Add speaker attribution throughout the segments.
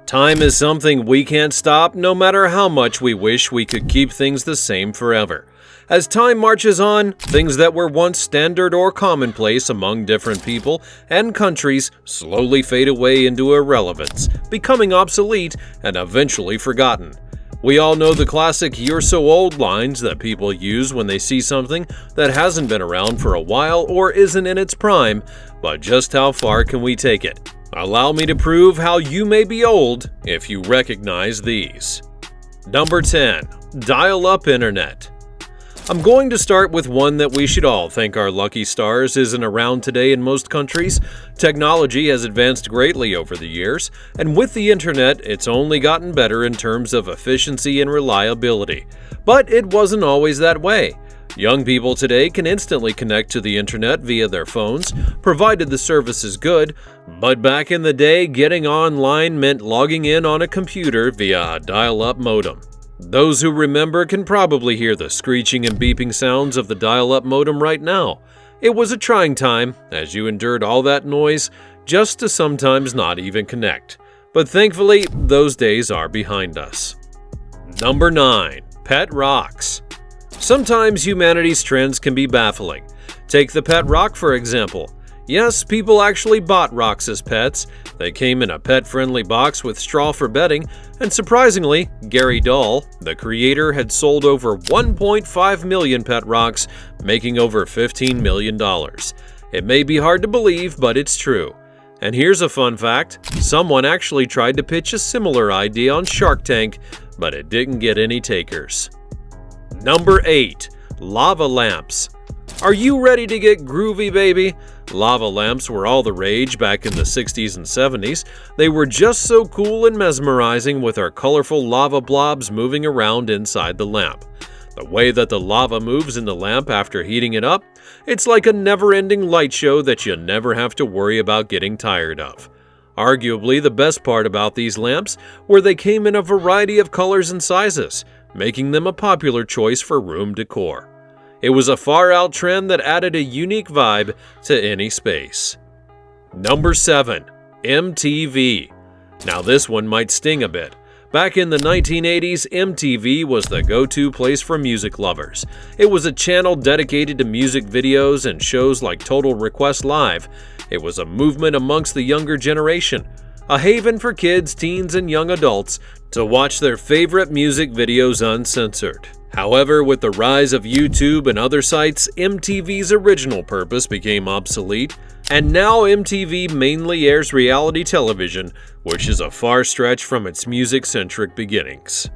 Speaker 1: Time is something we can't stop no matter how much we wish we could keep things the same forever. As time marches on, things that were once standard or commonplace among different people and countries slowly fade away into irrelevance, becoming obsolete and eventually forgotten. We all know the classic "you're so old" lines that people use when they see something that hasn't been around for a while or isn't in its prime, but just how far can we take it? Allow me to prove how you may be old if you recognize these. Number 10. Dial-up internet. I'm going to start with one that we should all thank our lucky stars isn't around today in most countries. Technology has advanced greatly over the years, and with the internet, it's only gotten better in terms of efficiency and reliability. But it wasn't always that way. Young people today can instantly connect to the internet via their phones, provided the service is good, but back in the day, getting online meant logging in on a computer via a dial-up modem. Those who remember can probably hear the screeching and beeping sounds of the dial-up modem right now. It was a trying time, as you endured all that noise just to sometimes not even connect. But thankfully, those days are behind us. Number 9. Pet rocks. Sometimes humanity's trends can be baffling. Take the pet rock, for example. Yes, people actually bought rocks as pets. They came in a pet-friendly box with straw for bedding, and surprisingly, Gary Dahl, the creator, had sold over 1.5 million pet rocks, making over $15 million. It may be hard to believe, but it's true. And here's a fun fact. Someone actually tried to pitch a similar idea on Shark Tank, but it didn't get any takers. Number 8. Lava lamps. Are you ready to get groovy, baby? Lava lamps were all the rage back in the 60s and 70s. They were just so cool and mesmerizing with our colorful lava blobs moving around inside the lamp. The way that the lava moves in the lamp after heating it up, it's like a never-ending light show that you never have to worry about getting tired of. Arguably, the best part about these lamps were they came in a variety of colors and sizes, making them a popular choice for room decor. It was a far-out trend that added a unique vibe to any space. Number 7. MTV. Now this one might sting a bit. Back in the 1980s, MTV was the go-to place for music lovers. It was a channel dedicated to music videos and shows like Total Request Live. It was a movement amongst the younger generation, a haven for kids, teens, and young adults to watch their favorite music videos uncensored. However, with the rise of YouTube and other sites, MTV's original purpose became obsolete, and now MTV mainly airs reality television, which is a far stretch from its music-centric beginnings.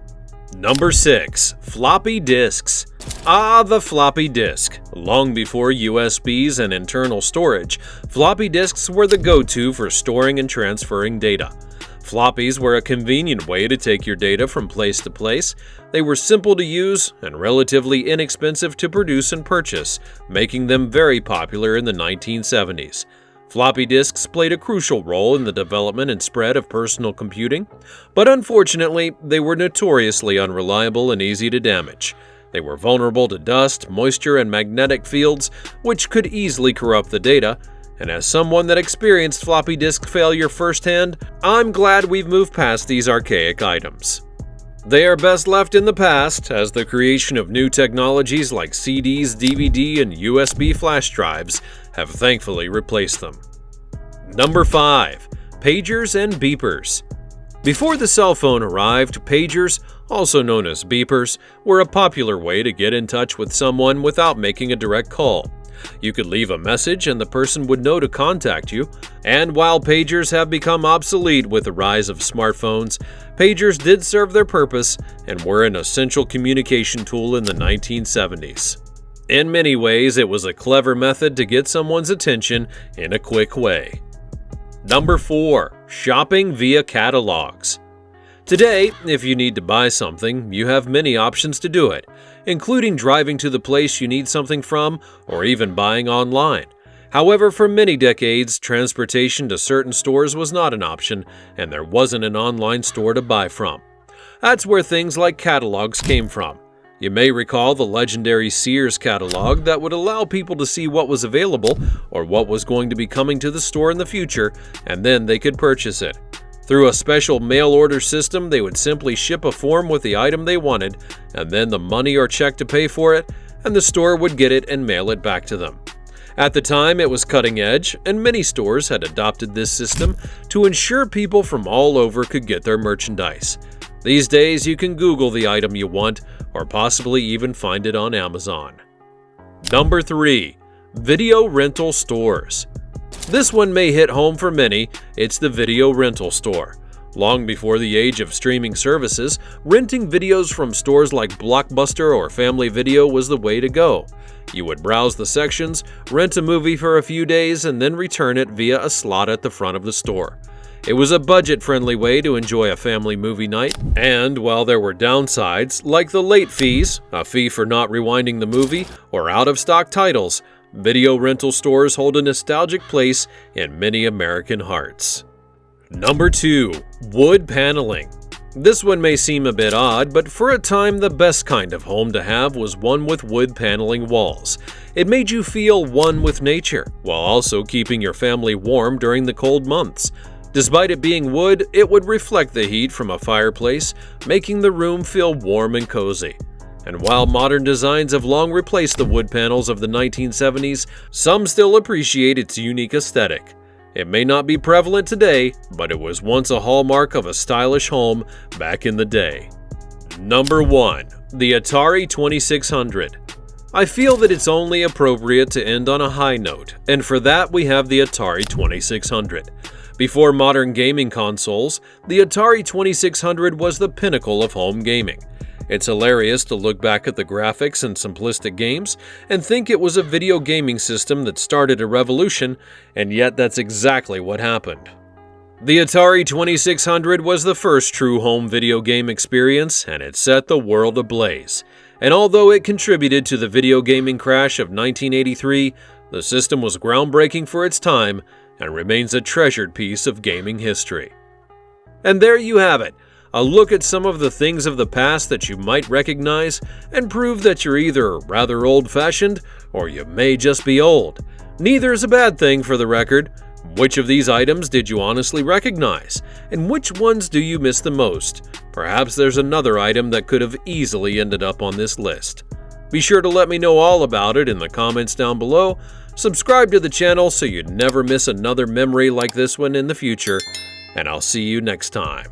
Speaker 1: Number 6. Floppy disks. The floppy disk. Long before USBs and internal storage, floppy disks were the go-to for storing and transferring data. Floppies were a convenient way to take your data from place to place. They were simple to use and relatively inexpensive to produce and purchase, making them very popular in the 1970s. Floppy disks played a crucial role in the development and spread of personal computing, but unfortunately, they were notoriously unreliable and easy to damage. They were vulnerable to dust, moisture, and magnetic fields, which could easily corrupt the data. And as someone that experienced floppy disk failure firsthand, I'm glad we've moved past these archaic items. They are best left in the past, as the creation of new technologies like CDs, DVD, and USB flash drives have thankfully replaced them. Number 5. Pagers and beepers. Before the cell phone arrived, pagers, also known as beepers, were a popular way to get in touch with someone without making a direct call. You could leave a message and the person would know to contact you. And while pagers have become obsolete with the rise of smartphones, pagers did serve their purpose and were an essential communication tool in the 1970s. In many ways, it was a clever method to get someone's attention in a quick way. Number 4. Shopping via catalogs. Today, if you need to buy something, you have many options to do it, including driving to the place you need something from or even buying online. However, for many decades, transportation to certain stores was not an option, and there wasn't an online store to buy from. That's where things like catalogs came from. You may recall the legendary Sears catalog that would allow people to see what was available or what was going to be coming to the store in the future, and then they could purchase it. Through a special mail order system, they would simply ship a form with the item they wanted, and then the money or check to pay for it, and the store would get it and mail it back to them. At the time, it was cutting edge, and many stores had adopted this system to ensure people from all over could get their merchandise. These days, you can Google the item you want, or possibly even find it on Amazon. Number 3. Video rental stores. This one may hit home for many. It's the video rental store. Long before the age of streaming services, renting videos from stores like Blockbuster or Family Video was the way to go. You would browse the sections, rent a movie for a few days, and then return it via a slot at the front of the store. It was a budget-friendly way to enjoy a family movie night, and while there were downsides, like the late fees, a fee for not rewinding the movie, or out-of-stock titles, video rental stores hold a nostalgic place in many American hearts. Number 2. Wood paneling. This one may seem a bit odd, but for a time the best kind of home to have was one with wood paneling walls. It made you feel one with nature, while also keeping your family warm during the cold months. Despite it being wood, it would reflect the heat from a fireplace, making the room feel warm and cozy. And while modern designs have long replaced the wood panels of the 1970s, some still appreciate its unique aesthetic. It may not be prevalent today, but it was once a hallmark of a stylish home back in the day. Number 1. The Atari 2600. I feel that it's only appropriate to end on a high note, and for that we have the Atari 2600. Before modern gaming consoles, the Atari 2600 was the pinnacle of home gaming. It's hilarious to look back at the graphics and simplistic games and think it was a video gaming system that started a revolution, and yet that's exactly what happened. The Atari 2600 was the first true home video game experience, and it set the world ablaze. And although it contributed to the video gaming crash of 1983, the system was groundbreaking for its time and remains a treasured piece of gaming history. And there you have it. A look at some of the things of the past that you might recognize and prove that you're either rather old-fashioned or you may just be old. Neither is a bad thing, for the record. Which of these items did you honestly recognize? And which ones do you miss the most? Perhaps there's another item that could have easily ended up on this list. Be sure to let me know all about it in the comments down below. Subscribe to the channel so you never miss another memory like this one in the future, and I'll see you next time.